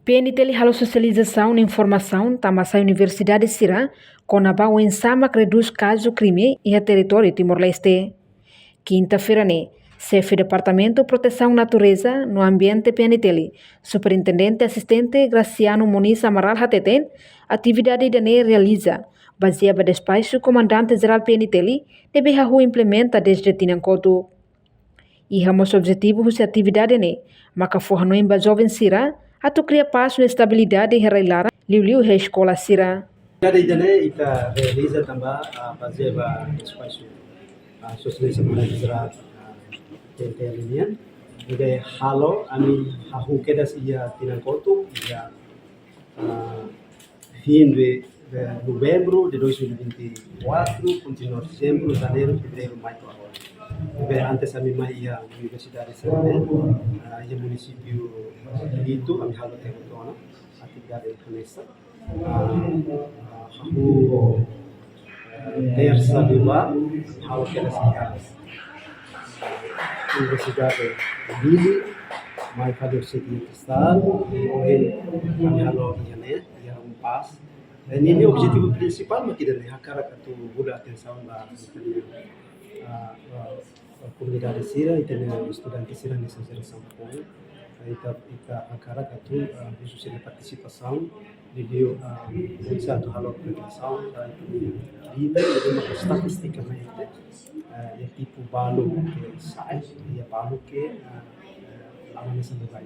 PNTL halo sosialização na informação tamasa Universidade de Sira, conaba o ensama que reduz caso crime e a território Timor-Leste. Quinta-feira, chefe de Departamento de Proteção Natureza no Ambiente PNTL, Superintendente Assistente Graciano Muniz Amaral Hateten, atividade da realiza, baseada no espaço Comandante-Geral PNTL, deve implementa desde Tinancoto. E o objetivo dessa atividade maka forno em jovem Sira, atu cria paz e estabilidade e reilara liu a escola Sira. Dari ita realiza tambah baseada no espaço socialização comunitária PNTL ide halo ami hahukedas ia Tinancoto ia fim de novembro de 2024 continua dezembro, janeiro, fevereiro, maio agora. Antes a minha ia Universidade de Santa ia município itu ami halo Tinancoto atividade nessa terça dua halo kelas Universidade Lili mai fazer seguinte estado e kami halo ia paz. Ini objetivo principal mas kita nih akar itu budak atenção da comunidade Sira e também estudante Sira nessa geração poli. Ita akar itu khususnya participação de satu hal organização líder de estatisticamente é tipo balu que sai e balu que lá nessa lugar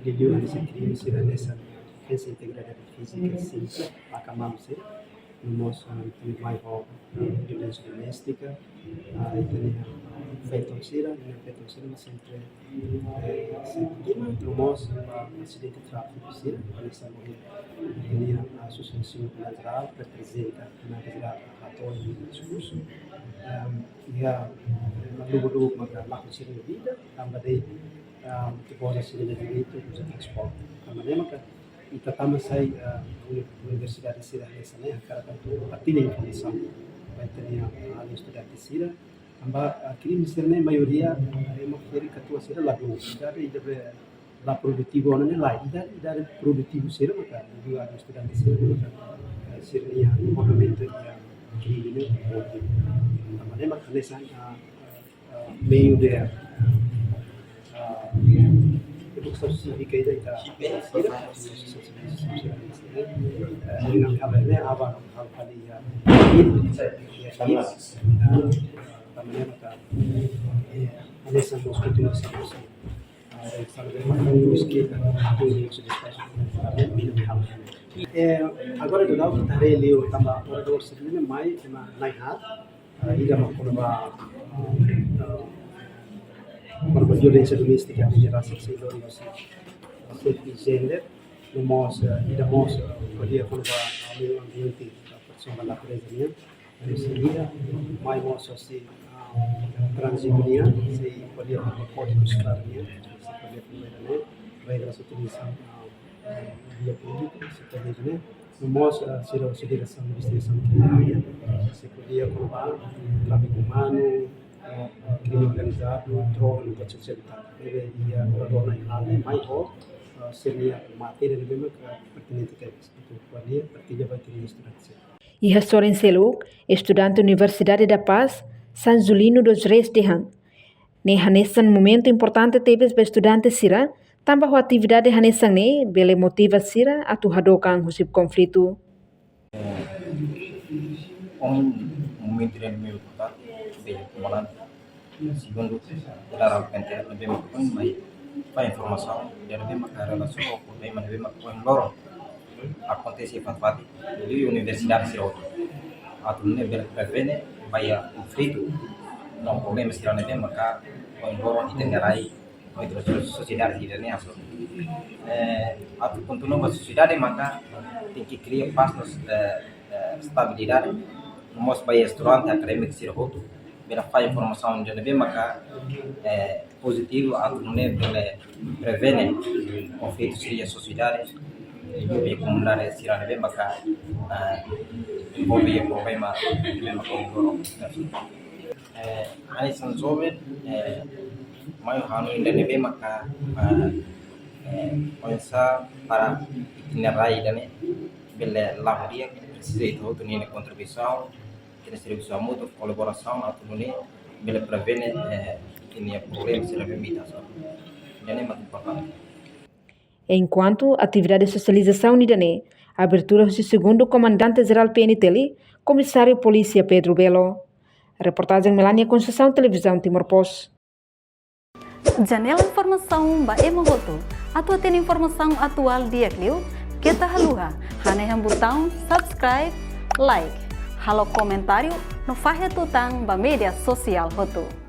de dia nesse crime se nessa defesa integrada física sim acabamos no nosso mais violência doméstica e também feito Sira mas sempre no nosso acidente de tráfico Sira nessa ini associação cultural representa na ator de discurso ia lalu maka lakukan vida tambah de boleh sini itu bisa transport karena maka kita tambah saya Universidade Sira nessa karena itu partilha informação vai ter a estudante Sira tambah kini misalnya maioria mau kiri ketua Sira lagu dari la produttivo non è là, dare produttivo sera maka dua studenti sera maka sirnia movimento dia crimine ma maka lesan meio de educação cívica ida ita sira dengan kabarnya apa hal kaliya tamane maka lesan dos continuações agora do lado da relio tambah orador sebenarnya mai naik hat ida makorba violência doméstica di raça sexual e gender nós ida nós podia korba meio ambiente persona da presença seria mai nós assim transitoria se podia códigos claros regras utilizadas via pública, se podia mostra se a consideração de distribuição primária, se podia provar tráfico humano, crime organizado, droga, lucratividade. E a dona Irlanda maior seria matéria de mesmo pertinente que podia partilha vai ter estudante. E a Soren Seluk, estudante da Universidade da Paz, San Zulino dos Reis de Han. Nesse momento importante teve para estudantes Sira, tambah atividade hanesan bele motiva Sira atu hadokan husip konflitu. Momento yang meu contato bem comandante segundo dalam PNTL lebih makan mai pai informação dia lebih makan relação com bem lebih makan lorong acontece fatfati di Universidade Sira atu ne prevene vaya conflito não problema Sira lebih makan lorong itengarai a sociedade de Neaso. A continua a sociedade maka tem que criar passos de estabilidade no nosso país durante a acadêmica Sira Roto. Pela faz informação de neve maka positivo a não prevene conflitos Sira sociedade e comunidade Sira neve maka envolve problema neve maka Ani são jovens mai hanu inda nebe maka começar para itinerário da né bela lá dia que precisa de todo né contribuição que distribuição mútua colaboração a tudo né bela para ver né tinha problema se leva vida só já nem muito importante. Enquanto a atividade de socialização Nidané, a abertura do segundo comandante-geral PNTL, comissário polícia Pedro Belo. Reportagem Melania Conceição, Televisão Timor Post. Janela informação ba Emogoto. Atua tem informação atual dia Clio. Kita haluha. Haneham botão subscribe, like. Halo comentário no Fahia Tutang ba media sosial Hoto.